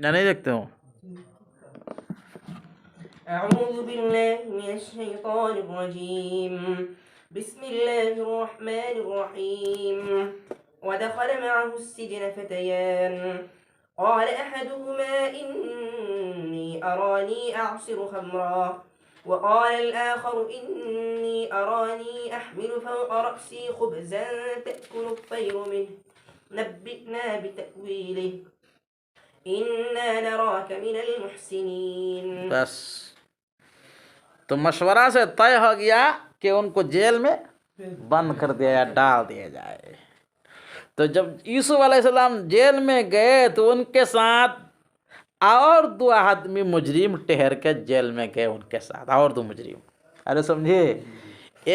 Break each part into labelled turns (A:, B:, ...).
A: یا نہیں دیکھتے ہو؟
B: اعوذ باللہ من الشیطان الرجیم بسم اللہ الرحمن الرحیم ودخل معه السجن فتيان قال أحدهما إني أراني أعصر خمرا وقال الآخر إني أراني أحمل فوق رأسي خبزا تأكل الطير منه نبئنا بتأويله إنا نراك من المحسنين.
A: بس تو مشورہ سے طے ہو گیا کہ ان کو جیل میں بند کر دیا جائے، ڈال دیا جائے. تو جب یوسف علیہ السلام جیل میں گئے تو ان کے ساتھ اور 2 آدمی مجرم ٹھہر کے جیل میں گئے ان کے ساتھ، اور 2 مجرم. ارے سمجھے،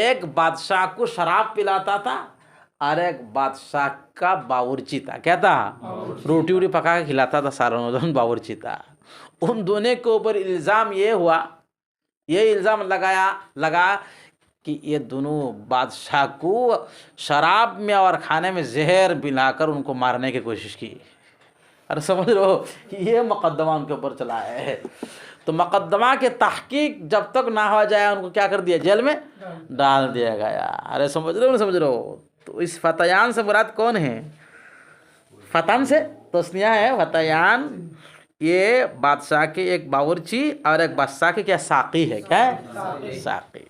A: ایک بادشاہ کو شراب پلاتا تھا اور ایک بادشاہ کا باورچی تھا. کیا تھا؟ روٹی ووٹی پکا کے کھلاتا تھا سارا نوجوان، باورچی تھا. ان دونوں کے اوپر الزام یہ ہوا، یہ الزام لگا کہ یہ دونوں بادشاہ کو شراب میں اور کھانے میں زہر ملا کر ان کو مارنے کی کوشش کی. ارے سمجھ رہو کہ یہ مقدمہ ان کے اوپر چلا ہے. تو مقدمہ کے تحقیق جب تک نہ ہو جائے ان کو کیا کر دیا؟ جیل میں ڈال دیا گیا. ارے سمجھ رہے ہو؟ سمجھ رہے ہو؟ تو اس فتیان سے مراد کون ہے؟ فتن سے تسنیہ ہے فتیان. یہ بادشاہ کے ایک باورچی اور ایک بادشاہ کے کیا ساقی ہے. کیا ہے؟ ساقی.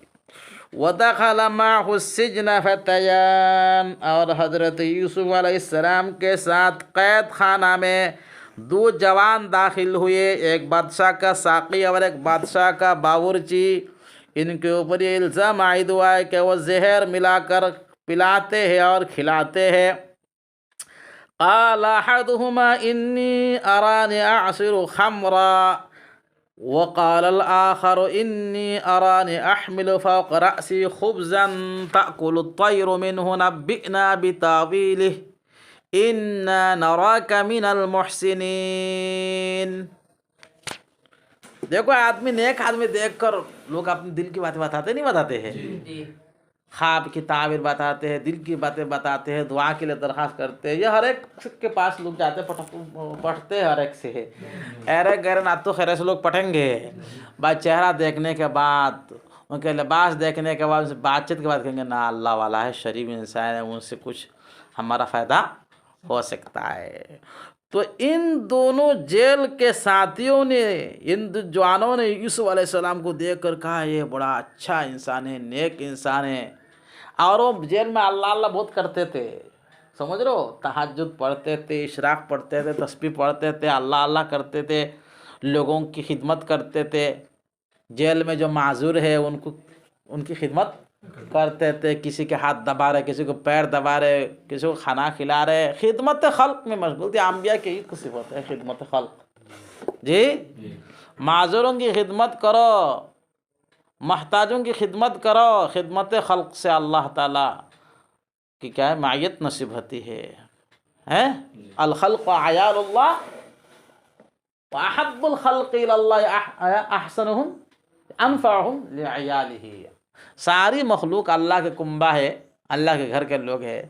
A: وَدَخَلَ مَعَهُ السِّجْنَ فَتَيَانِ، اور حضرت یوسف علیہ السلام کے ساتھ قید خانہ میں 2 جوان داخل ہوئے، ایک بادشاہ کا ساقی اور ایک بادشاہ کا باورچی. ان کے اوپر یہ الزام عائد ہوا ہے کہ وہ زہر ملا کر پلاتے ہیں اور کھلاتے ہیں. قال احدهما انی ارانی اعصر خمرا وقال الآخر انی ارانی احمل فوق رأسی خبزا تأکل الطیر منه نبئنا بتاویلہ انا نراک من المحسنین. دیکھو آدمی، نیک آدمی دیکھ کر لوگ اپنے دل کی باتیں بتاتے نہیں بتاتے ہیں؟ خواب کی تعبیر بتاتے ہیں، دل کی باتیں بتاتے ہیں، دعا کے لیے درخواست کرتے ہیں. یہ ہر ایک کے پاس لوگ جاتے پڑھتے ہیں ہر ایک سے. ارے غیر نہ تو خیر سے لوگ پڑھیں گے، بھائی چہرہ دیکھنے کے بعد، ان کے لباس دیکھنے کے بعد، ان سے بات چیت کے بعد کہیں گے نا اللہ والا ہے، شریف انسان ہے، ان سے کچھ ہمارا فائدہ ہو سکتا ہے. تو ان دونوں جیل کے ساتھیوں نے، ان جوانوں نے یوسف علیہ السلام کو دیکھ کر کہا یہ بڑا اچھا انسان ہے، نیک انسان ہے. اور وہ جیل میں اللہ اللہ بہت کرتے تھے. سمجھ رہو؟ تہجد پڑھتے تھے، اشراق پڑھتے تھے، تسبیح پڑھتے تھے، اللہ اللہ کرتے تھے، لوگوں کی خدمت کرتے تھے. جیل میں جو معذور ہے ان کی خدمت کرتے تھے. کسی کے ہاتھ دبا رہے، کسی کو پیر دبا رہے، کسی کو کھانا کھلا رہے. خدمت خلق میں مشغول تھے. انبیاء کی ایک صفت ہے خدمت خلق. جی، معذوروں کی خدمت کرو، محتاجوں کی خدمت کرو. خدمت خلق سے اللہ تعالیٰ کی کیا ہے؟ معیت نصیب ہوتی ہے. الخلق عیال اللہ وَأَحَبُّ الْخَلْقِ إِلَى اللَّهِ أَحْسَنُهُمْ أَنْفَعُهُمْ لِعِيَالِهِ. ساری مخلوق اللہ کے کنبہ ہے، اللہ کے گھر کے لوگ ہیں،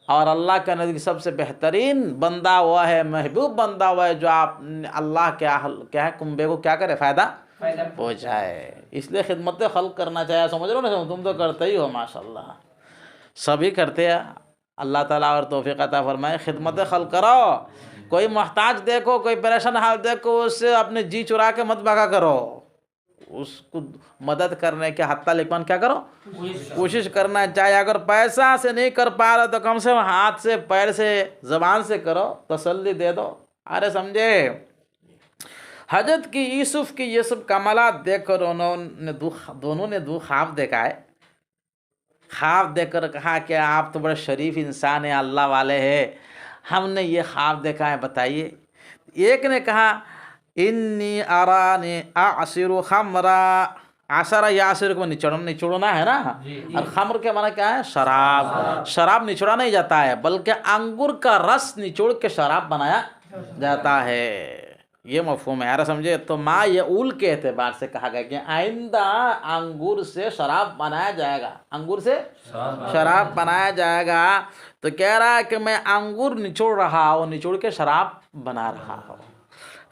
A: اور اللہ کے نزدیک سب سے بہترین بندہ وہ ہے، محبوب بندہ وہ ہے جو آپ اللہ کے کیا ہے کنبے کو کیا کرے؟ فائدہ پہنچائے. اس لیے خدمت خلق کرنا چاہیے. سمجھ رہے ہو نا؟ تم تو کرتے ہی ہو ماشاءاللہ، سبھی کرتے ہیں. اللہ تعالیٰ اور توفیق عطا فرمائے. خدمت خلق کرو. کوئی محتاج دیکھو، کوئی پریشان حال دیکھو، اس سے اپنے جی چرا کے مت بھاگا کرو. اس کو مدد کرنے کے حتی لکمن کیا کرو؟ کوشش کرنا چاہیے. اگر پیسہ سے نہیں کر پا رہا تو کم سے کم ہاتھ سے، پیر سے، زبان سے کرو، تسلی دے دو. ارے سمجھے؟ حضرت کی یوسف کی یہ سب کمالات دیکھ کر دونوں نے 2 خواب دیکھا ہے. خواب دیکھ کر کہا کہ آپ تو بڑے شریف انسان ہیں، اللہ والے ہیں، ہم نے یہ خواب دیکھا ہے، بتائیے. ایک نے کہا انی ارانی اعصر خمرا. عصر یعصر کو نچوڑنا ہے نا، اور خمر کے معنی کیا ہے؟ شراب. شراب نچوڑا نہیں جاتا ہے، بلکہ انگور کا رس نچوڑ کے شراب بنایا جاتا ہے. یہ مفہوم ہے. سمجھے؟ تو ما یعول کے اعتبار سے کہا گیا کہ آئندہ انگور سے شراب بنایا جائے گا. انگور سے شراب بنایا جائے گا. تو کہہ رہا ہے کہ میں انگور نچوڑ رہا ہوں، نچوڑ کے شراب بنا رہا ہوں.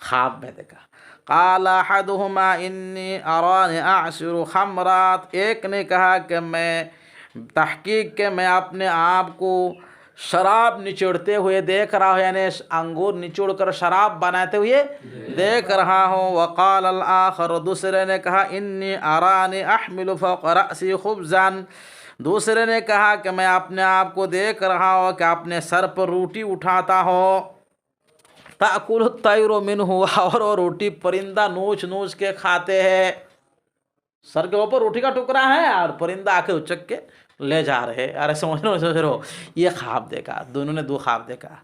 A: خواب میں دیکھا. قال احدهما انی ارانی اعصر خمرات، ایک نے کہا کہ میں تحقیق کہ میں اپنے آپ کو شراب نچوڑتے ہوئے دیکھ رہا ہوں، یعنی انگور نچوڑ کر شراب بناتے ہوئے دیکھ رہا ہوں. وقال الآخر، دوسرے نے کہا انی ارانی احمل فوق رأسی خبزا، دوسرے نے کہا کہ میں اپنے آپ کو دیکھ رہا ہوں کہ اپنے سر پر روٹی اٹھاتا ہوں. تأکل الطیر منہ، اور وہ روٹی پرندہ نوچ نوچ کے کھاتے ہیں. سر کے اوپر روٹی کا ٹکڑا ہے اور پرندہ آ کے اچک کے لے جا رہے. ارے سمجھ رہے ہو، یہ خواب دیکھا. دونوں نے دو خواب دیکھا.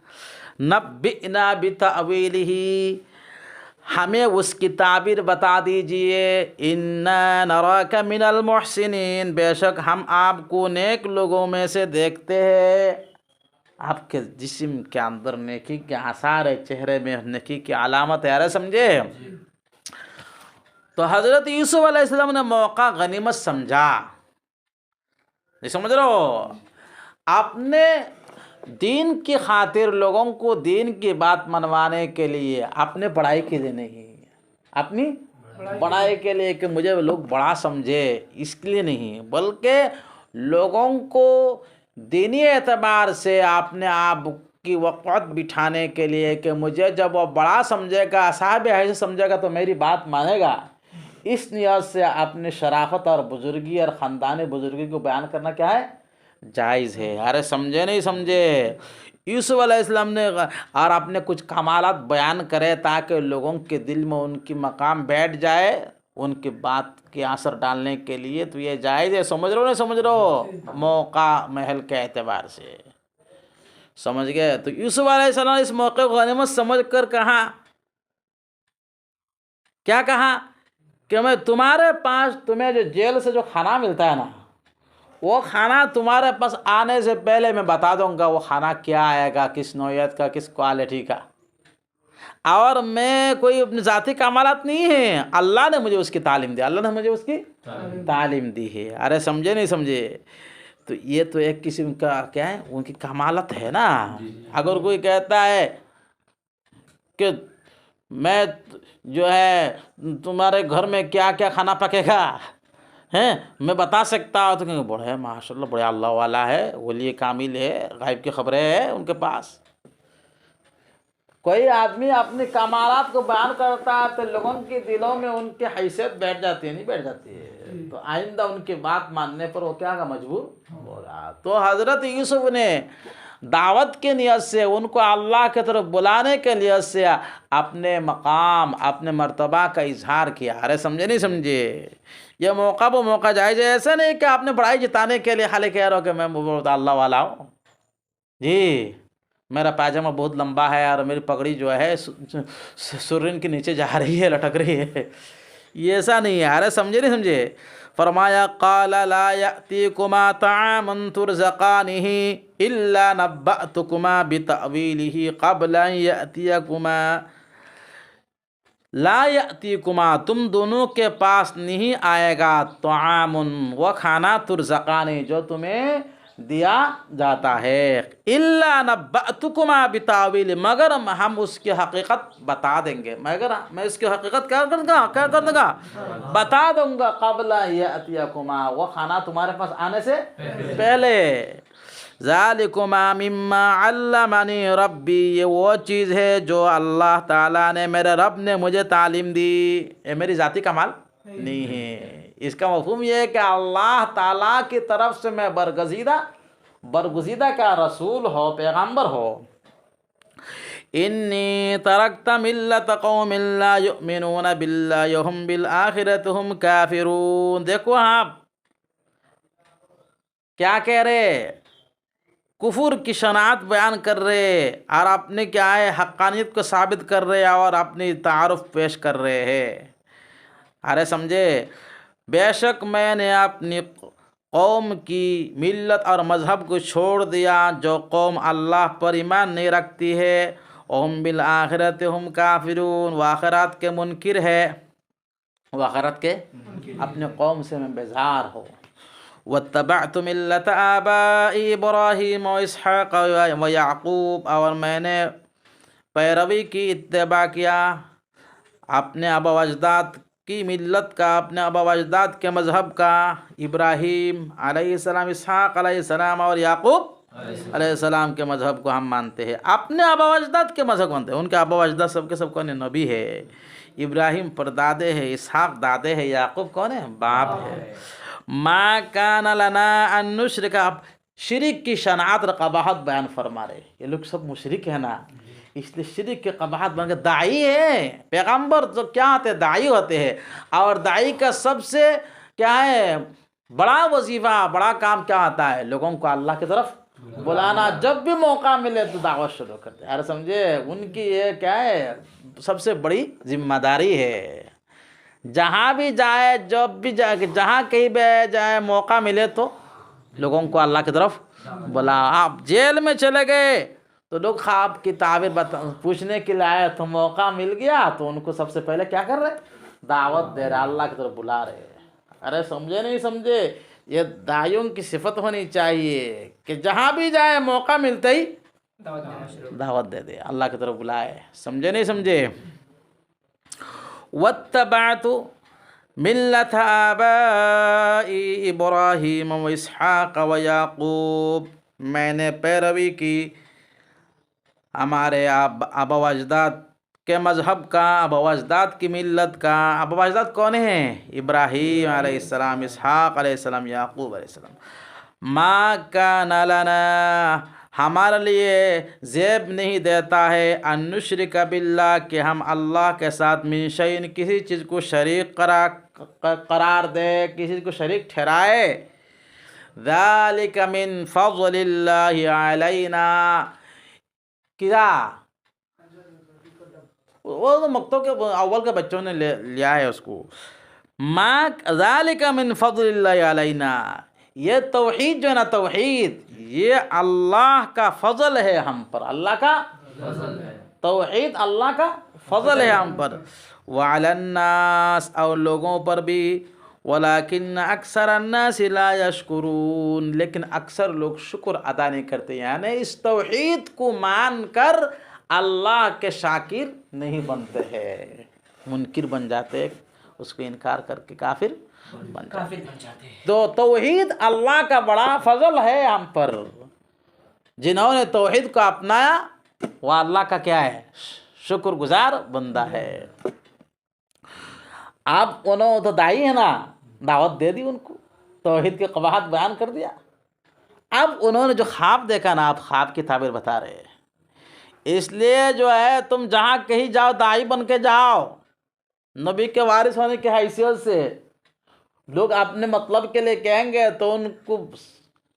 A: نبئنا بتأویلہ، ہمیں اس کی تعبیر بتا دیجئے. انا نراک من المحسنین، بے شک ہم آپ کو نیک لوگوں میں سے دیکھتے ہیں. آپ کے جسم کے اندر نیکی کے آثار ہے، چہرے میں نیکی کی علامت ہے. ارے سمجھے؟ تو حضرت یوسف علیہ السلام نے موقع غنیمت سمجھا. یہ سمجھ رہے ہو، اپنے دین کی خاطر لوگوں کو دین کی بات منوانے کے لیے، اپنے پڑھائی کے لیے نہیں، اپنی پڑھائی کے لیے کہ مجھے لوگ بڑا سمجھے اس کے لیے نہیں، بلکہ لوگوں کو دینی اعتبار سے اپنے آپ کی وقت بٹھانے کے لیے کہ مجھے جب وہ بڑا سمجھے گا، صاحب حیثیت سمجھے گا تو میری بات مانے گا. اس نیت سے اپنی شرافت اور بزرگی اور خاندانی بزرگی کو بیان کرنا کیا ہے؟ جائز ہے. ارے سمجھے نہیں سمجھے؟ یوسف علیہ السلام نے اور اپنے کچھ کمالات بیان کرے تاکہ لوگوں کے دل میں ان کی مقام بیٹھ جائے، ان کی بات کے اثر ڈالنے کے لیے. تو یہ جائز ہے. سمجھ رہو نہیں سمجھ رہو؟ موقع محل کے اعتبار سے سمجھ گئے. تو یوسف علیہ السلام اس موقع کو غنیمت سمجھ کر کہا، کیا کہا کہ میں تمہارے پاس، تمہیں جو جیل سے جو کھانا ملتا ہے نا، وہ کھانا تمہارے پاس آنے سے پہلے میں بتا دوں گا وہ کھانا کیا آئے گا، کس نوعیت کا، کس کوالٹی کا. اور میں کوئی اپنے ذاتی کمالات نہیں ہے، اللہ نے مجھے اس کی تعلیم دی، اللہ نے مجھے اس کی تعلیم دی ہے. ارے سمجھے نہیں سمجھے؟ تو یہ تو ایک قسم کا کیا ہے، ان کی کمالت ہے نا. اگر کوئی کہتا ہے کہ میں جو ہے تمہارے گھر میں کیا کیا کھانا پکے گا ہیں میں بتا سکتا ہوں، تو کہیں بڑے ماشاء اللہ بڑے اللہ والا ہے، ولی کامل ہے، غائب کی خبریں ہیں ان کے پاس. کوئی آدمی اپنی کمالات کو بیان کرتا ہے تو لوگوں کے دلوں میں ان کی حیثیت بیٹھ جاتی ہے، نہیں بیٹھ جاتی ہے، تو آئندہ ان کی بات ماننے پر وہ کیا مجبور ہو رہا. تو حضرت یوسف نے دعوت کے نیت سے، ان کو اللہ کی طرف بلانے کے نیت سے اپنے مقام، اپنے مرتبہ کا اظہار کیا. ارے سمجھے نہیں سمجھے؟ یہ موقع وہ موقع جائز ہے. ایسا نہیں کہ آپ نے بڑائی جتانے کے لیے خالی کہہ رہا ہو کہ میں بہت اللہ والا ہوں، جی میرا پاجامہ بہت لمبا ہے اور میری پگڑی جو ہے سرین کے نیچے جا رہی ہے، لٹک رہی ہے. یہ ایسا نہیں ہے. ارے سمجھے نہیں سمجھے؟ فرمایا قال لا یأتیکما طعام ترزقانہ الا نبأتکما بتأویلہ قبل ان یأتیکما. لا یأتیکما، تم دونوں کے پاس نہیں آئے گا، طعام، وہ کھانا، ترزقانی، جو تمہیں دیا جاتا ہے، الا نبأتکما بتأویلہ، مگر ہم اس کی حقیقت بتا دیں گے. مگر میں اس کی حقیقت کیا کر دوں گا؟ بتا دوں گا. قبل یأتیکما، وہ کھانا تمہارے پاس آنے سے پہلے. ذالکما مما علمنی ربی، یہ وہ چیز ہے جو اللہ تعالیٰ نے، میرے رب نے مجھے تعلیم دی. یہ میری ذاتی کمال نہیں ہے. اس کا مفہوم یہ ہے کہ اللہ تعالیٰ کی طرف سے میں برگزیدہ کا رسول ہو، پیغمبر ہو. انی ترکت ملت قوم لا یؤمنون باللہ وهم بالآخرۃ هم کافرون. دیکھو آپ کیا کہہ رہے، کفر کی شناعت بیان کر رہے اور اپنے کیا ہے حقانیت کو ثابت کر رہے اور اپنی تعارف پیش کر رہے ہیں. ارے سمجھے؟ بے شک میں نے اپنی قوم کی ملت اور مذہب کو چھوڑ دیا، جو قوم اللہ پر ایمان نہیں رکھتی ہے، وهم بالآخرۃ هم کافرون، وہ آخرت کے منکر ہے، وہ آخرت کے اپنے قوم سے میں بیزار ہوں. واتبعت ملت آبائی ابراہیم و اسحاق و یعقوب، اور میں نے پیروی کی، اتباع کیا اپنے آبا و اجداد کی ملت کا، اپنے آبا و اجداد کے مذہب کا، ابراہیم علیہ السلام، اسحاق علیہ السلام اور یعقوب علیہ السلام کے مذہب کو ہم مانتے ہیں، اپنے آبا و اجداد کے مذہب مانتے ہیں۔ ان کے آبا و اجداد سب کے سب کون ہیں؟ نبی ہے۔ ابراہیم پردادے ہے، اسحاق دادے ہے، یعقوب کون ہے؟ باپ ہے۔ ما کان لنا ان نشرک، اب شرک کی شناعت اور قباحت بیان فرما رہے۔ یہ لوگ سب مشرک ہیں نا، اس لیے شرک کی قباحت بن کے داعی ہے، پیغمبر تو کیا ہوتے ہیں؟ داعی ہوتے ہیں، اور داعی کا سب سے کیا ہے بڑا وظیفہ، بڑا کام کیا ہوتا ہے؟ لوگوں کو اللہ کی طرف بلانا۔ جب بھی موقع ملے تو دعوت شروع کرتے ہیں، سمجھے؟ ان کی یہ کیا ہے سب سے بڑی ذمہ داری ہے۔ جہاں بھی جائے، جب بھی جائے، جہاں کہیں بھی جائے، موقع ملے تو لوگوں کو اللہ کی طرف بلا۔ آپ جیل میں چلے گئے تو لوگ خواب کی تعبیر پوچھنے کے لیے آئے تو موقع مل گیا تو ان کو سب سے پہلے کیا کر رہے؟ دعوت دے رہے، اللہ کی طرف بلا رہے۔ ارے سمجھے نہیں سمجھے؟ یہ داعیوں کی صفت ہونی چاہیے کہ جہاں بھی جائے موقع ملتے ہی دعوت دے دے، اللہ کی طرف بلائے۔ سمجھے نہیں سمجھے؟ واتبعت ملت آبائی ابراہیم و اسحاق و یعقوب، میں نے پیروی کی ہمارے آبا و اجداد کے مذہب کا، آبا و اجداد کی ملت کا۔ آبا و اجداد کون ہیں؟ ابراہیم علیہ السلام، اسحاق علیہ السلام، یعقوب علیہ السلام۔ ما کان لنا، ہمارے لیے زیب نہیں دیتا ہے، ان نشرک باللہ، کہ ہم اللہ کے ساتھ من شیء، کسی چیز کو شریک قرار دے، کسی کو شریک ٹھہرائے۔ ذالک من فضل اللہ علینا، کیا وہ مکتوب کے اول کے بچوں نے لیا ہے اس کو۔ ما ذالک من فضل اللہ علینا، یہ توحید جو ہے نا، توحید یہ اللہ کا فضل ہے ہم پر، اللہ کا توحید اللہ کا فضل ہے ہم پر۔ وعلی الناس، اور لوگوں پر بھی، ولیکن اکثر الناس لا یشکرون، لیکن اکثر لوگ شکر ادا نہیں کرتے، یعنی اس توحید کو مان کر اللہ کے شاکر نہیں بنتے ہیں، منکر بن جاتے، اس کو انکار کر کے کافر بن جاتے۔ تو توحید اللہ کا بڑا فضل ہے ہم پر، جنہوں نے توحید کو اپنایا وہ اللہ کا کیا ہے؟ شکر گزار بندہ ہے۔ اب انہوں تو داعی ہے نا، دعوت دے دی ان کو، توحید کی قباحت بیان کر دیا۔ اب انہوں نے جو خواب دیکھا نا، آپ خواب کی تعبیر بتا رہے ہیں۔ اس لیے جو ہے تم جہاں کہیں جاؤ داعی بن کے جاؤ، نبی کے وارث ہونے کی حیثیت سے۔ لوگ اپنے مطلب کے لیے کہیں گے تو ان کو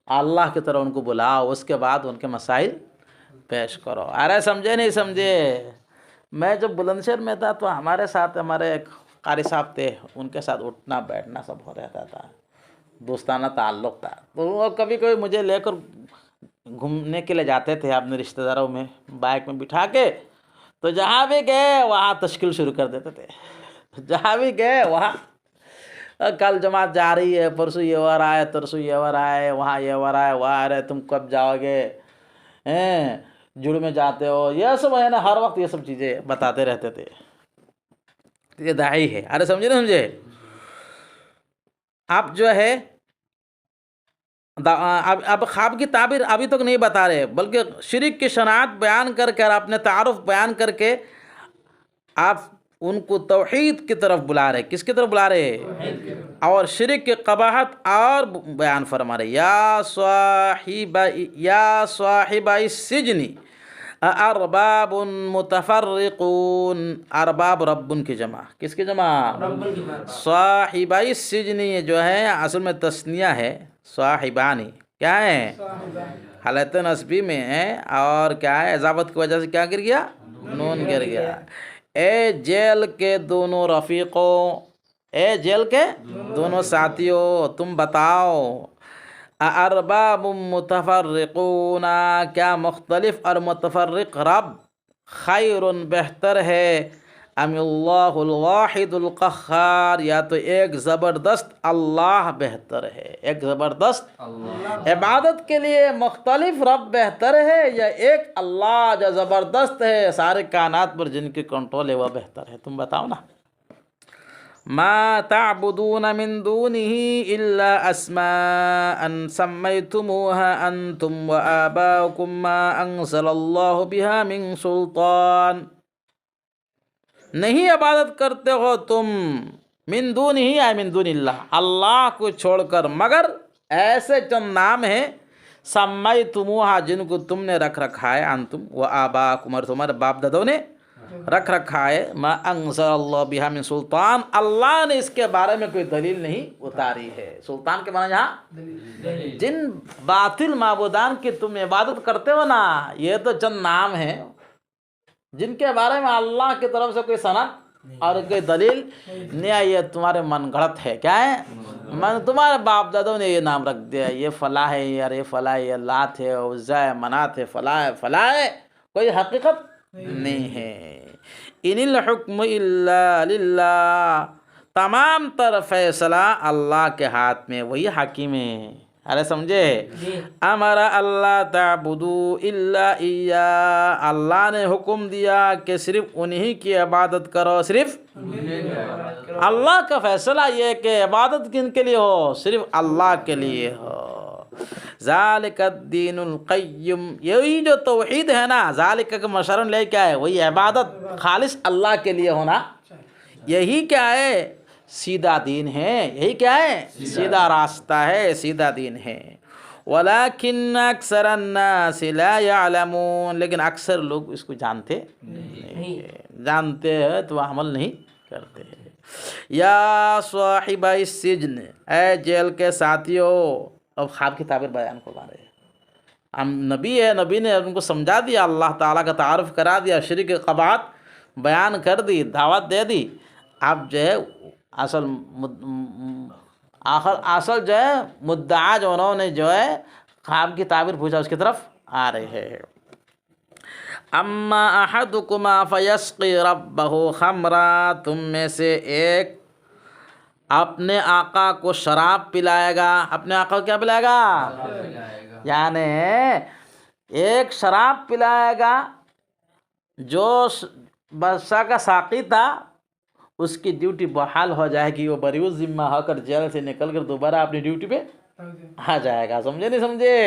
A: اللہ کی طرح ان کو بلاؤ، اس کے بعد ان کے مسائل پیش کرو۔ ارے سمجھے نہیں سمجھے؟ میں جب بلند شہر میں تھا تو ہمارے ساتھ ہمارے ایک قاری صاحب تھے، ان کے ساتھ اٹھنا بیٹھنا سب ہو رہتا تھا، دوستانہ تعلق تھا۔ تو وہ کبھی کبھی مجھے لے کر گھومنے کے لیے جاتے تھے اپنے رشتہ داروں میں، بائک میں بٹھا کے، تو جہاں بھی گئے وہاں تشکیل شروع کر دیتے تھے۔ جہاں بھی گئے وہاں کل جماعت جا رہی ہے، پرسوں یہ ہو رہا ہے، ترسوں یہ ہو رہا ہے، وہاں یہ ہو رہا ہے، وہاں رہے، تم کب جاؤ گے، جڑ میں جاتے ہو، یہ سب ہے نا، ہر وقت یہ سب چیزیں بتاتے رہتے تھے۔ یہ داعی ہے۔ ارے سمجھے نا سمجھے؟ اب جو ہے اب خواب کی تعبیر ابھی تک نہیں بتا رہے، بلکہ شرک کی شناعت بیان کر کے اور اپنے تعارف بیان کر کے آپ ان کو توحید کی طرف بلا رہے۔ کس کی طرف بلا رہے؟ اور شرک کی قباحت اور بیان فرما رہے۔ یا صاحب السجن ارباب متفرقون، ارباب ربن کی جمع، کس کی جمع؟ صاحب السجن جو ہے اصل میں تثنیہ ہے، صاحبانی کیا ہے؟ حالت نصبی میں ہے، اور کیا ہے اضافت کی وجہ سے کیا گر گیا؟ نون گر گیا۔ اے جیل کے دونوں رفیقوں، اے جیل کے دونوں ساتھیوں، تم بتاؤ، ارباب متفرقون، کیا مختلف اور متفرق رب خیر بہتر ہے، ام اللہ الواحد القہار، یا تو ایک زبردست اللہ بہتر ہے، ایک زبردست عبادت کے لیے مختلف رب بہتر ہے، یا ایک اللہ جو زبردست ہے سارے کائنات پر جن کی کنٹرول ہے وہ بہتر ہے؟ تم بتاؤ نا۔ ما تعبدون من دونه الا اسماء سميتموها انتم وآباؤكم ما انزل الله بها من سلطان، نہیں عبادت کرتے ہو تم من دون ہی یا من دون اللہ، اللہ کو چھوڑ کر، مگر ایسے چند نام ہیں سمیتموہا جن کو تم نے رکھ رکھا ہے، انتم و آباکم اور تمہارے باپ دادوں نے رکھ رکھا ہے، ما انزل اللہ بہا من سلطان، اللہ نے اس کے بارے میں کوئی دلیل نہیں اتاری ہے۔ سلطان کے معنی یہاں جن باطل معبودان کی تم عبادت کرتے ہو نا، یہ تو چند نام ہیں جن کے بارے میں اللہ کی طرف سے کوئی سند اور کوئی دلیل نہیں آئی، یہ تمہارے من گھڑت ہے۔ کیا ہے؟ تمہارے باپ دادوں نے یہ نام رکھ دیا، یہ فلاں ہے، یار یہ فلاں ہے، یہ لات ہے، عزا ہے، منات ہے، فلاں ہے، فلاں ہے، کوئی حقیقت نہیں ہے۔ ان الحکم الا للہ، تمام تر فیصلہ اللہ کے ہاتھ میں، وہی حاکم ہے۔ ارے سمجھے؟ امر اللہ تعبدو الا ایہ، اللہ نے حکم دیا کہ صرف انہی کی عبادت کرو، صرف اللہ کا فیصلہ یہ کہ عبادت کن کے لیے ہو؟ صرف اللہ کے لیے ہو۔ ذالک الدین القیم، یہی جو توحید ہے نا، ذالک کا مشرن لے کیا ہے؟ وہی عبادت خالص اللہ کے لیے ہونا، یہی کیا ہے؟ سیدھا دین ہے، یہی کیا ہے؟ سیدھا راستہ ہے، سیدھا دین ہے۔ ولیکن اکثر الناس لا یعلمون، لیکن اکثر لوگ اس کو جانتے نہیں، جانتے ہیں تو عمل نہیں کرتے ہیں۔ یا صاحب السجن، اے جیل کے ساتھیو، اب خواب کی تعبیر بیان کروا رہے ہیں۔ ہم نبی ہے، نبی نے ان کو سمجھا دیا، اللہ تعالیٰ کا تعارف کرا دیا، شرک قباحت بیان کر دی، دعوت دے دی۔ اب جو ہے اصل جو ہے مدعا جو انہوں نے جو ہے خواب کی تعبیر پوچھا، اس کی طرف آ رہے ہیں۔ اما احدکما فیسقی ربہ خمرا، تم میں سے ایک اپنے آقا کو شراب پلائے گا۔ اپنے آقا کو کیا پلائے گا؟ یعنی ایک شراب پلائے گا، جو بادشاہ کا ساقی تھا اس کی ڈیوٹی بحال ہو جائے گی، وہ بری ذمہ ہو کر جیل سے نکل کر دوبارہ اپنی ڈیوٹی پہ آ جائے گا۔ سمجھے نہیں سمجھے؟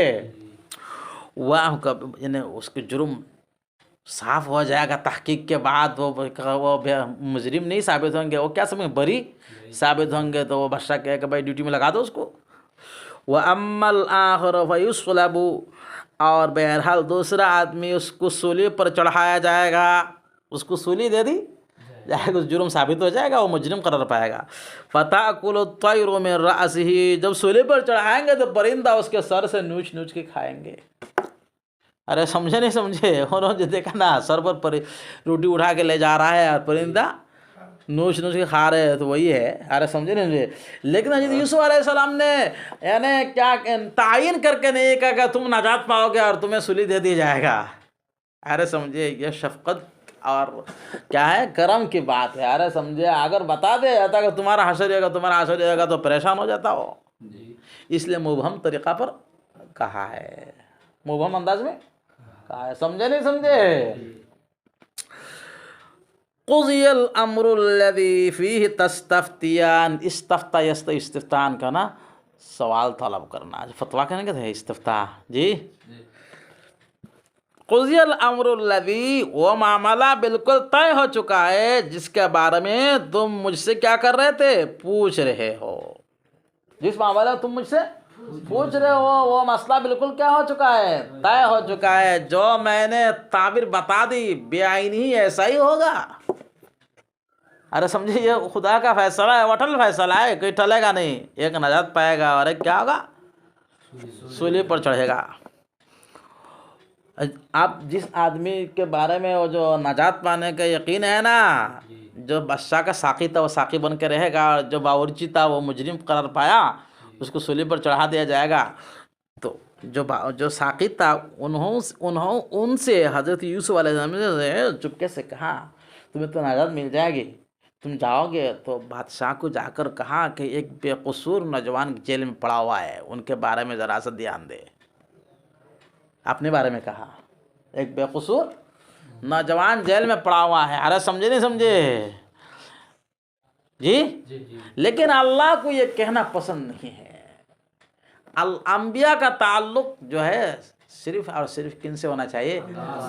A: یعنی اس کے جرم صاف ہو جائے گا، تحقیق کے بعد وہ مجرم نہیں ثابت ہوں گے، وہ کیا سمجھیں بری ثابت ہوں گے، تو وہ بادشاہ کہے کہ بھائی ڈیوٹی میں لگا دو اس کو۔ وَأَمَّا الْآخَرُ فَيُصْلَبُ، اور بہرحال دوسرا آدمی اس کو سولی پر چڑھایا جائے گا، اس کو سولی دے دی جائے گا، اس جرم ثابت ہو جائے گا، وہ مجرم قرار پائے گا۔ فَتَأْكُلُ الطَّيْرُ مِنْ رَأْسِهِ، جب سولی پر چڑھائیں گے تو پرندہ اس کے سر سے نوچ نوچ کے کھائیں گے۔ ارے سمجھے نہیں سمجھے؟ انہوں نے دیکھا نا، سر پر روٹی اٹھا کے لے جا رہا ہے اور پرندہ نوچ نوچ کے کھا رہے ہیں، تو وہی ہے۔ ارے سمجھے نہیں سمجھے؟ لیکن حضرت یوسف علیہ السلام نے یعنی کیا تعین کر کے نہیں کہا کہ تم نجات پاؤ گے اور تمہیں سولی دے دی جائے گا۔ ارے سمجھے؟ یہ شفقت اور کیا ہے؟ کرم کی بات ہے۔ ارے سمجھے؟ اگر بتا دے جاتا کہ تمہارا حشر ہوگا، تمہارا حشر ہوگا، تو پریشان ہو جاتا ہو، اس لیے مبہم طریقہ پر کہا ہے، مبہم انداز میں کہا ہے۔ سمجھے نہیں سمجھے؟ قضی الامر الذی فیہ تستفتیان، استفتاء استفتان کا نا سوال طلب کرنا، فتویٰ کہنے کے تھے استفتاء، جی۔ قضی الامر الذی، وہ معاملہ بالکل طے ہو چکا ہے جس کے بارے میں تم مجھ سے کیا کر رہے تھے؟ پوچھ رہے ہو۔ جس معاملہ تم مجھ سے پوچھ رہے ہو وہ مسئلہ بالکل کیا ہو چکا ہے؟ طے ہو چکا ہے۔ جو میں نے تعبیر بتا دی بے آئین ہی ایسا ہی ہوگا۔ ارے سمجھے؟ یہ خدا کا فیصلہ ہے، وٹل فیصلہ ہے، کوئی ٹلے گا نہیں۔ ایک نجات پائے گا اور ایک کیا ہوگا؟ سولی پر چڑھے گا۔ آپ جس آدمی کے بارے میں وہ جو نجات پانے کا یقین ہے نا، جو بادشاہ کا ساقی تھا وہ ساقی بن کے رہے گا، اور جو باورچی تھا وہ مجرم قرار پایا، اس کو سولی پر چڑھا دیا جائے گا۔ تو جو ساقی تھا ان سے حضرت یوسف علیہ السلام نے چپکے سے کہا، تمہیں تو نجات مل جائے گی، تم جاؤ گے۔ تو بادشاہ کو جا کر کہا کہ ایک بے قصور نوجوان جیل میں پڑا ہوا ہے، ان کے بارے میں ذرا سا دھیان دے۔ اپنے بارے میں کہا، ایک بے قصور نوجوان جیل میں پڑا ہوا ہے۔ ارے سمجھے نہیں سمجھے جی؟ لیکن اللہ کو یہ کہنا پسند نہیں ہے۔ انبیاء کا تعلق جو ہے صرف اور صرف کن سے ہونا چاہیے؟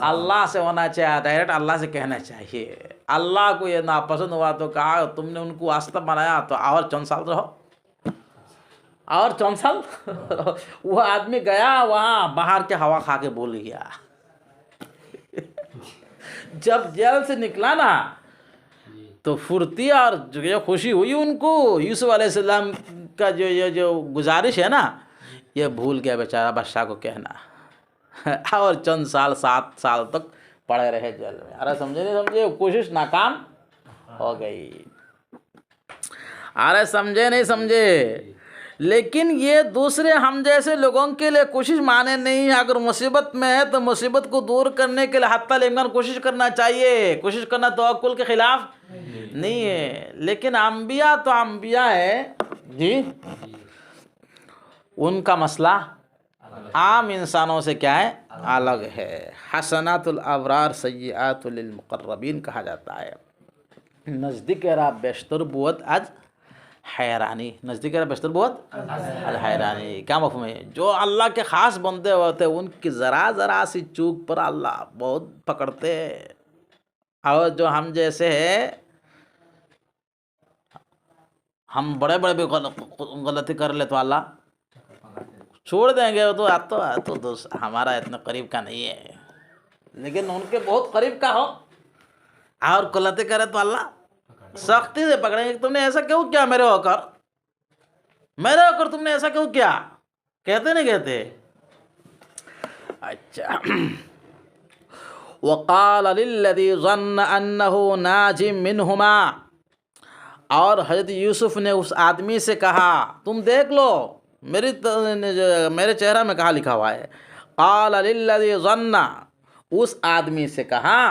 A: اللہ سے ہونا چاہیے، ڈائریکٹ اللہ سے کہنا چاہیے۔ اللہ کو یہ ناپسند ہوا تو کہا تم نے ان کو واسطہ بنایا تو اور چند سال رہو، اور چند سال وہ آدمی گیا وہاں باہر کے ہوا کھا کے بھول گیا۔ جب جیل سے نکلا نا تو پھرتی اور جو خوشی ہوئی ان کو، یوسف علیہ السلام کا جو گزارش ہے نا، یہ بھول گیا بیچارہ بادشاہ کو کہنا، اور چند سال 7 سال تک پڑے رہے جیل میں۔ ارے سمجھے نہیں سمجھے؟ کوشش ناکام ہو گئی۔ ارے سمجھے نہیں سمجھے؟ لیکن یہ دوسرے ہم جیسے لوگوں کے لیے کوشش مانے نہیں ہے۔ اگر مصیبت میں ہے تو مصیبت کو دور کرنے کے لیے حتی الامکان کوشش کرنا چاہیے۔ کوشش کرنا توکل کے خلاف نہیں ہے۔ لیکن انبیاء تو انبیاء ہے جی، ان کا مسئلہ عام انسانوں سے کیا ہے؟ الگ ہے۔ حسنات الابرار سیئات للمقربین کہا جاتا ہے۔ نزدیک رب بیشتر بود از حیرانی، نزدیک رب بیشتر بود از حیرانی۔ کیا مفہوم ہے؟ جو اللہ کے خاص بندے ہوتے ہیں ان کی ذرا سی چوک پر اللہ بہت پکڑتے ہیں، اور جو ہم جیسے ہیں ہم بڑے بھی غلطی کر لے تو اللہ چھوڑ دیں گے۔ تو دوست ہمارا اتنا قریب کا نہیں ہے، لیکن ان کے بہت قریب کا ہو اور غلطی کرے تو اللہ سختی سے پکڑیں گے۔ تم نے ایسا کیوں کیا میرے ہو کر تم نے ایسا کیوں کیا؟ کہتے نہیں کہتے؟ اچھا، وقال للذی ظن انه ناج منہما، اور حضرت یوسف نے اس آدمی سے کہا، تم دیکھ لو میرے چہرہ میں کہا لکھا ہوا ہے، قال للذی ظن، اس آدمی سے کہا،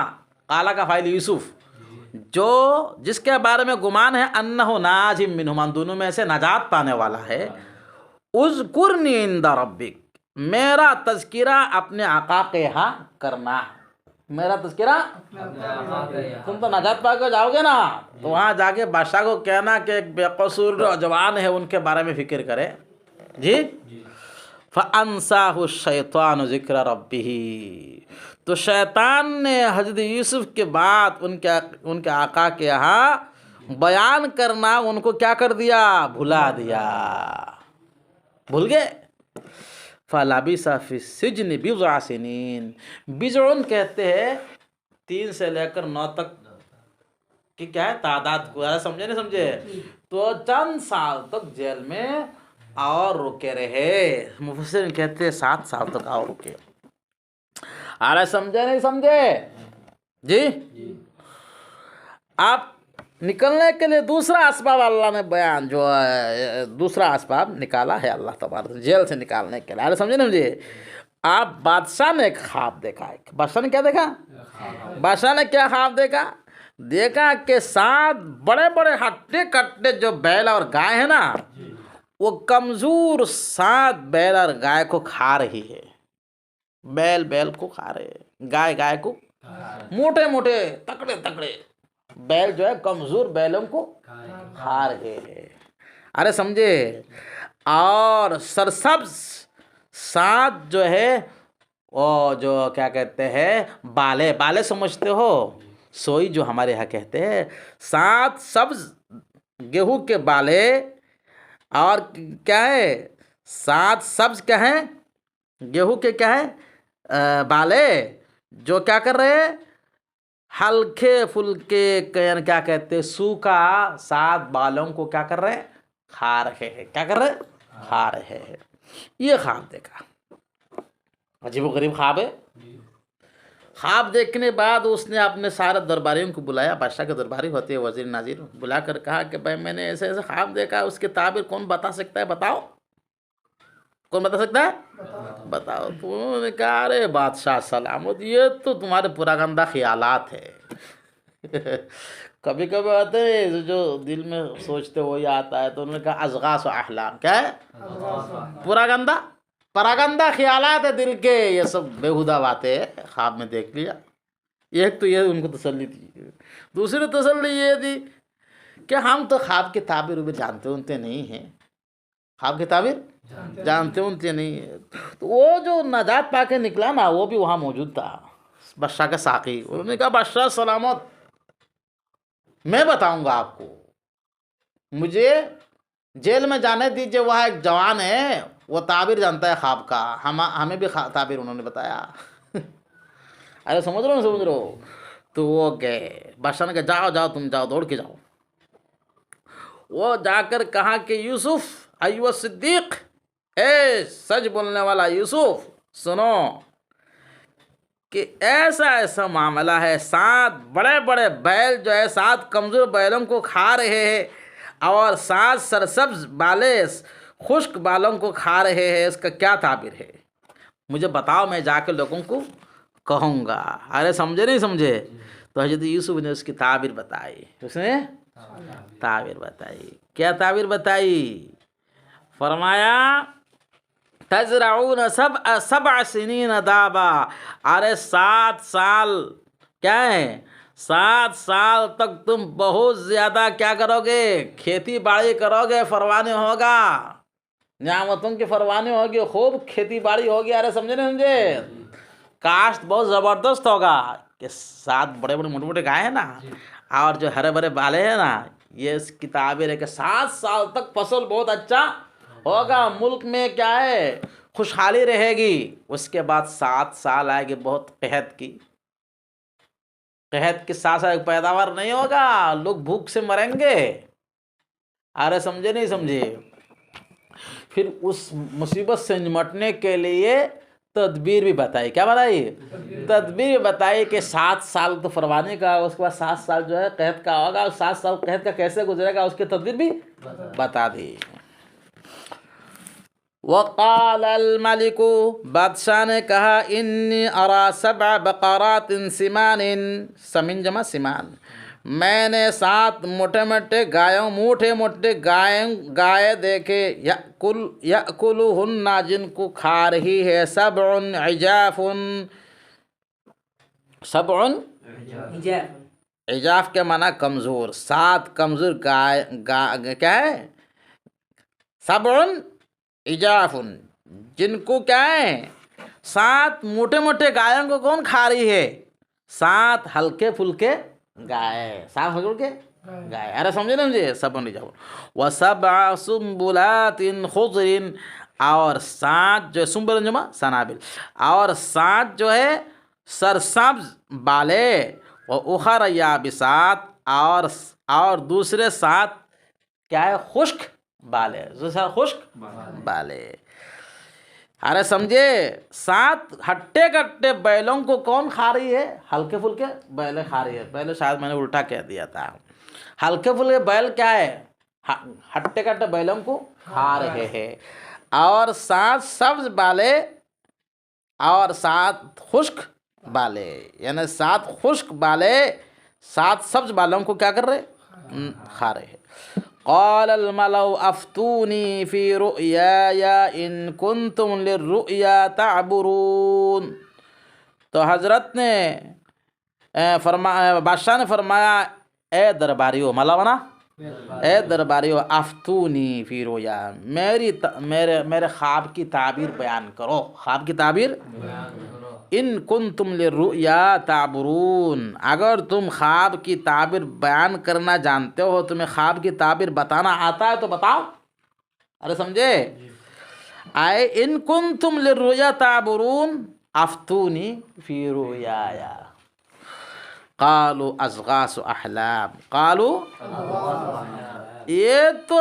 A: قال کا فاعل یوسف، جو جس کے بارے میں گمان ہے، انہ ناج منہما، دونوں میں سے نجات پانے والا ہے، اذکرنی عند ربک، میرا تذکرہ اپنے آقا کے یہاں کرنا۔ میرا تذکرہ، تم تو نجات پا کے جاؤ گے نا، تو وہاں جا کے بادشاہ کو کہنا کہ ایک بے قصور نوجوان ہے، ان کے بارے میں فکر کرے جی۔ فَأَنْسَاهُ الشَّيْطَانُ ذِكْرَ رَبِّهِ، تو شیطان نے حضرت یوسف کے بعد ان کے آقا کے یہاں بیان کرنا ان کو کیا کر دیا؟ بھلا دیا، بھول گئے۔ فَلَبِثَ فِي السِّجْنِ بِضْعَ سِنِينَ، بِضْعٌ کہتے ہیں 3 سے لے کر 9 تک کی کیا ہے تعداد کو، سمجھے نہیں سمجھے؟ تو چند سال تک جیل میں اور رکے رہے۔ مفسرین کہتے ہیں 7 سال تک اور رکے۔ ارے سمجھے نہیں سمجھے جی؟ آپ نکلنے کے لیے دوسرا اسباب اللہ نے بیان، جو دوسرا اسباب نکالا ہے اللہ تبارک جیل سے نکالنے کے لیے۔ ارے سمجھے نہیں مجھے؟ آپ بادشاہ نے ایک خواب دیکھا، بادشاہ نے کیا دیکھا؟ بادشاہ نے کیا خواب دیکھا کہ 7 بڑے بڑے ہٹے کٹے جو بیل اور گائے ہیں نا، وہ کمزور 7 بیل اور گائے کو کھا رہی ہے۔ بیل کو کھا رہے، گائے کو، موٹے تکڑے بیل جو ہے کمزور بیلوں کو کھا رہے ہیں۔ ارے سمجھے؟ اور سرسبز 7 جو ہے وہ جو کیا کہتے ہیں بالے سمجھتے ہو، سوئی جو ہمارے یہاں کہتے ہیں، 7 سبز گیہوں کے بالے، اور کیا ہے 7 سبز کیا ہیں گیہوں کے کیا ہے بالے، جو کیا کر رہے ہیں ہلکے پھلکے کیا کہتے ہیں سوکھا 7 بالوں کو کیا کر رہے ہیں؟ کھا رہے ہیں۔ کیا کر رہے ہیں؟ کھا رہے ہیں۔ یہ خواب دیکھا، عجیب و غریب خواب ہے۔ خواب دیکھنے بعد اس نے اپنے سارے درباریوں کو بلایا، بادشاہ کے درباری ہوتے ہیں وزیر ناظر، بلا کر کہا کہ بھائی میں نے ایسے خواب دیکھا، اس کی تعبیر کون بتا سکتا ہے؟ بتاؤ، کون بتا سکتا ہے؟ بتاؤ۔ تو نے کہا ارے بادشاہ سلامت، یہ تو تمہارے پراگندہ خیالات ہے، کبھی کبھی ہوتے ہیں جو دل میں سوچتے وہی آتا ہے، تو انہوں نے کہا ازغاث و احلام، کیا ہے؟ پراگندہ خیالات ہے دل کے، یہ سب بےہودہ باتیں خواب میں دیکھ لیا۔ ایک تو یہ ان کو تسلی تھی، دوسری تسلی یہ تھی کہ ہم تو خواب کی تعبیر جانتے انتے نہیں ہیں، خواب کی تعبیر جانتے انتے نہیں ہیں۔ تو وہ جو نجات پا کے نکلا نا، وہ بھی وہاں موجود تھا، بادشاہ کا ساقی۔ انہوں نے کہا بادشاہ سلامت، میں بتاؤں گا آپ کو، مجھے جیل میں جانے دیجیے، وہاں ایک جوان ہے وہ تعبیر جانتا ہے خواب کا، ہمیں بھی تعبیر انہوں نے بتایا۔ ارے سمجھ رہے ہو؟ تو وہ گئے، بادشاہ نے کہا جاؤ جاؤ تم جاؤ، دوڑ کے جاؤ۔ وہ جا کر کہا کہ یوسف ایوہ صدیق، اے سچ بولنے والا یوسف، سنو کہ ایسا ایسا معاملہ ہے، 7 بڑے بڑے بیل جو ہے 7 کمزور بیلوں کو کھا رہے ہیں، اور 7 سرسبز بالے خشک بالوں کو کھا رہے ہیں، اس کا کیا تعبیر ہے؟ مجھے بتاؤ، میں جا کے لوگوں کو کہوں گا۔ ارے سمجھے نہیں سمجھے؟ تو حضرت یوسف نے اس کی تعبیر بتائی، اس نے تعبیر بتائی۔ کیا تعبیر بتائی؟ فرمایا تزرعون سبع سنین دابا، ارے 7 سال کیا ہے، 7 سال تک تم بہت زیادہ کیا کرو گے؟ کھیتی باڑی کرو گے، فروانی ہوگا، نعمتوں کی فروانی ہوگی، خوب کھیتی باڑی ہوگی۔ ارے سمجھے نہیں سمجھے؟ کاشت بہت زبردست ہوگا، کہ 7 بڑے بڑے موٹے موٹے گائے ہیں نا، اور جو ہرے بھرے بالے ہیں نا، یہ اس کی تعبیر ہے کہ 7 سال تک فصل بہت اچھا ہوگا، ملک میں کیا ہے، خوشحالی رہے گی۔ اس کے بعد 7 سال آئے گی بہت قحط کی، قحط کے ساتھ ساتھ پیداوار نہیں ہوگا، لوگ بھوک سے مریں گے۔ ارے سمجھے نہیں سمجھے؟ پھر اس مصیبت سے نمٹنے کے لیے تدبیر بھی بتائی۔ کیا بتائی؟ تدبیر بتائی کہ 7 سال تو فروانی کا، اس کے بعد 7 سال جو ہے قحط کا ہوگا، اور 7 سال قحط کا کیسے گزرے گا، اس کی تدبیر بھی بتا دی۔ وقال الملک، بادشاہ نے کہا انی ارا 7 بقرات سمان، سمن جمع سمان، میں نے 7 موٹے موٹے گایوں، موٹے موٹے گائے دیکھے، یأکلہن، جن کو کھا رہی ہے، 7 عجاف، 7 عجاف کے معنی کمزور، 7 کمزور گائے کیا ہے، 7 عجاف، جن کو کیا ہے، 7 موٹے موٹے گایوں کو کون کھا رہی ہے؟ 7 ہلکے پھلکے گائے، 7 ہلکے گائے۔ ارے سمجھے نا مجھے؟ 7 عجاف، وسبع سنبلات خضر، اور 7 جو ہے سنبل جمع سنابل، اور 7 جو ہے سرسبز بالے، وأخر یابسات، اور دوسرے 7 کیا ہے، خشک بالے، دوسرا خشک بالے۔ ارے سمجھے؟ 7 ہٹے کٹے بیلوں کو کون کھا رہی ہے؟ ہلکے پھلکے بیلیں کھا رہی ہے۔ پہلے شاید میں نے الٹا کہہ دیا تھا، ہلکے پھلکے بیل کیا ہے، ہٹے کٹے بیلوں کو کھا رہے ہیں، اور 7 سبز بالے، اور 7 خشک بالے، یعنی 7 خشک بالے 7 سبز بالوں کو کیا کر رہے؟ کھا رہے ہیں۔ قال الملأ افتونی فی رؤیای ان کنتم للرؤیا تعبرون، تو حضرت نے بادشاہ نے فرمایا اے درباریو، ملا بنا اے درباریو، افتونی فی رؤیا، میرے خواب کی تعبیر بیان کرو، خواب کی تعبیر، ان کنتم للرؤیا تعبرون، اگر تم خواب کی تعبیر بیان کرنا جانتے ہو، تمہیں خواب کی تعبیر بتانا آتا ہے تو بتاؤ۔ ارے سمجھے؟ آئے ان کنتم للرؤیا تعبرون افتونی فی رؤیای، قالوا ازغاث احلام، قالوا، یہ تو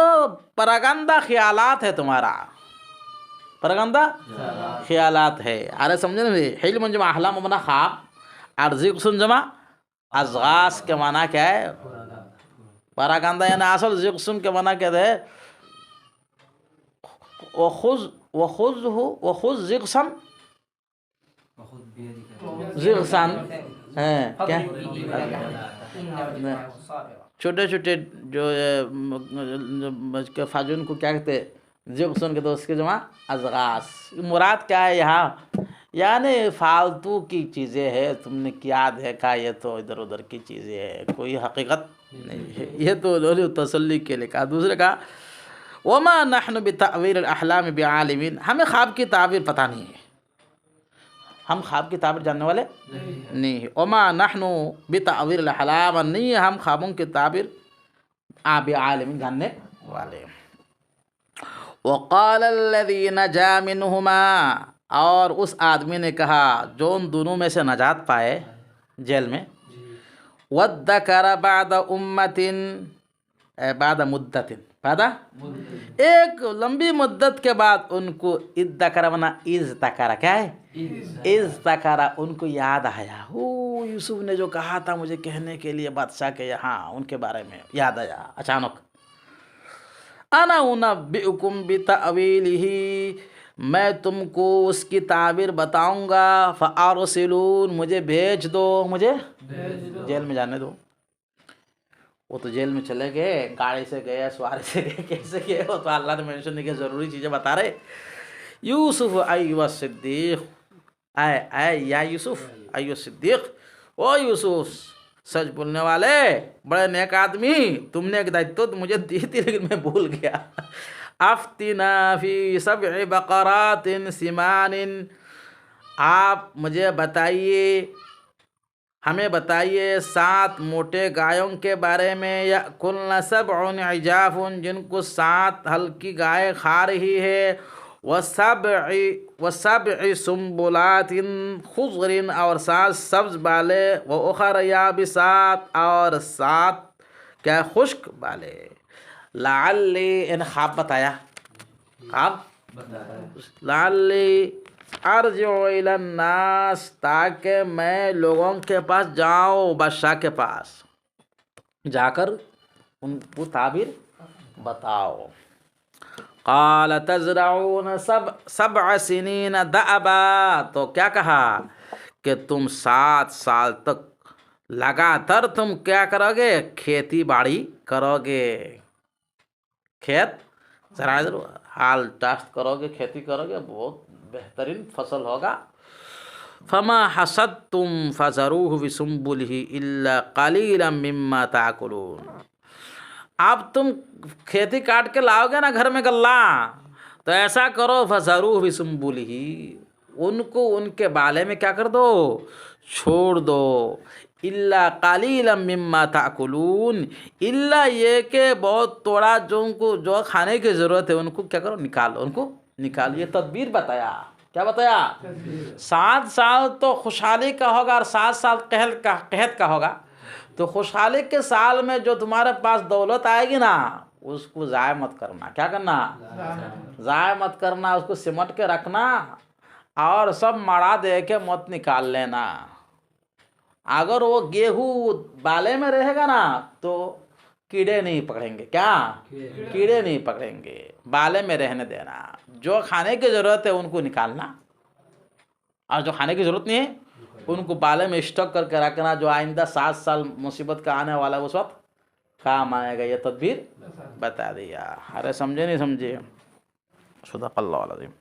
A: پراگندہ خیالات ہے تمہارا، پراگندہ خیالات ہے۔ ارے سمجھے نا؟ حلم جمع احلام معنی خواب، اور ذکر جمع ازغاث کے معنی کیا ہے، پراگندہ، یعنی اصل ذکر کے معنی کہتے ہیں وخذ ذکسن، ذکسن کیا چھوٹے چھوٹے جو فاجون کو کیا کہتے ہیں، جب سن کے تو اس کے جمع ازغاس. مراد کیا ہے یہاں؟ یعنی فالتو کی چیزیں ہیں، تم نے کیا دیکھا، یہ تو ادھر ادھر کی چیزیں ہیں، کوئی حقیقت نہیں ہے. یہ تو انہوں تسلی کے لیے کہا. دوسرے کہا وما نحن بتأویل الاحلام بعالمین، ہمیں خواب کی تعبیر پتہ نہیں ہے، ہم خواب کی تعبیر جاننے والے نہیں ہیں. وما نحن بتأویل الاحلام، نہیں ہے ہم خوابوں کی تعبیر بعالمین جاننے والے. وقال الذی نجا منہما، اور اس آدمی نے کہا جو ان دونوں میں سے نجات پائے جیل میں، وَادَّكَرَ بَعْدَ أُمَّةٍ بعد مدت، بعد ایک لمبی مدت کے بعد ان کو اذکر بنا اذکر، کیا ہے اذکر، ان کو یاد آیا، یوسف نے جو کہا تھا مجھے کہنے کے لیے بادشاہ کے یہاں، ان کے بارے میں یاد آیا اچانک. انا انبئکم بتأویلہ، میں تم کو اس کی تعبیر بتاؤں گا. فارسلون، مجھے بھیج دو، مجھے جیل میں جانے دو. وہ تو جیل میں چلے گئے، گاڑی سے گئے، سواری سے گئے، کیسے گئے، وہ تو اللہ نے مینشن نہیں کیا، ضروری چیزیں بتا رہے. یوسف ایوہ صدیق، اے یا یوسف ایوہ صدیق، او یوسف سچ بولنے والے، بڑے نیک آدمی، تم نے ایک دائتو تو مجھے دی تھی لیکن میں بھول گیا. افتنا فی 7 بقرات سمان، آپ مجھے بتائیے، ہمیں بتائیے 7 موٹے گایوں کے بارے میں، یأکلن 7 عجاف، جن کو 7 ہلکی گائے کھا رہی ہے، وسبع سنبلات خضر، اور 7 سبز بالے، وأخر یابسات، اور 7 کیا خشک بالے. لعلی، ان خواب بتایا، خواب لعلی ارجع الی الناس، تاکہ میں لوگوں کے پاس جاؤں، بادشاہ کے پاس جا کر ان کو تعبیر بتاؤ. قال تزرعون 7 سنین دأبا، تو کیا کہا کہ تم 7 سال تک لگاتار تم کیا کرو گے، کھیتی باڑی کرو گے، کھیت زراعت حال کاشت کرو گے، کھیتی کرو گے، بہت بہترین فصل ہوگا. فما حصدتم فذروه في سنبله الا قليلا مما تاكلون، اب تم کھیتی کاٹ کے لاؤ گے نا گھر میں غلہ، تو ایسا کرو فذروه في سنبله، ان کو ان کے بالے میں کیا کر دو، چھوڑ دو. الا قلیلا مما تاکلون، الا یہ کہ بہت تھوڑا جو ان کو جو کھانے کی ضرورت ہے ان کو کیا کرو، نکالو، ان کو نکالو. یہ تدبیر بتایا، کیا بتایا، 7 سال تو خوشحالی کا ہوگا اور 7 سال قحط کا ہوگا. تو خوشحالی کے سال میں جو تمہارے پاس دولت آئے گی نا، اس کو ضائع مت کرنا. کیا کرنا، ضائع مت کرنا، اس کو سمٹ کے رکھنا، اور سب مڑا دے کے مت نکال لینا. اگر وہ گیہوں بالے میں رہے گا نا تو کیڑے نہیں پکڑیں گے. کیا کیڑے نہیں پکڑیں گے، بالے میں رہنے دینا. جو کھانے کی ضرورت ہے ان کو نکالنا، اور جو کھانے کی ضرورت نہیں ہے ان کو بالے میں اسٹاک کر کے رکھنا، جو آئندہ 7 سال مصیبت کا آنے والا اس وقت کام آئے گا. یہ تدبیر بتا دیا. ارے سمجھے نہیں سمجھے؟ صدق اللہ العظیم.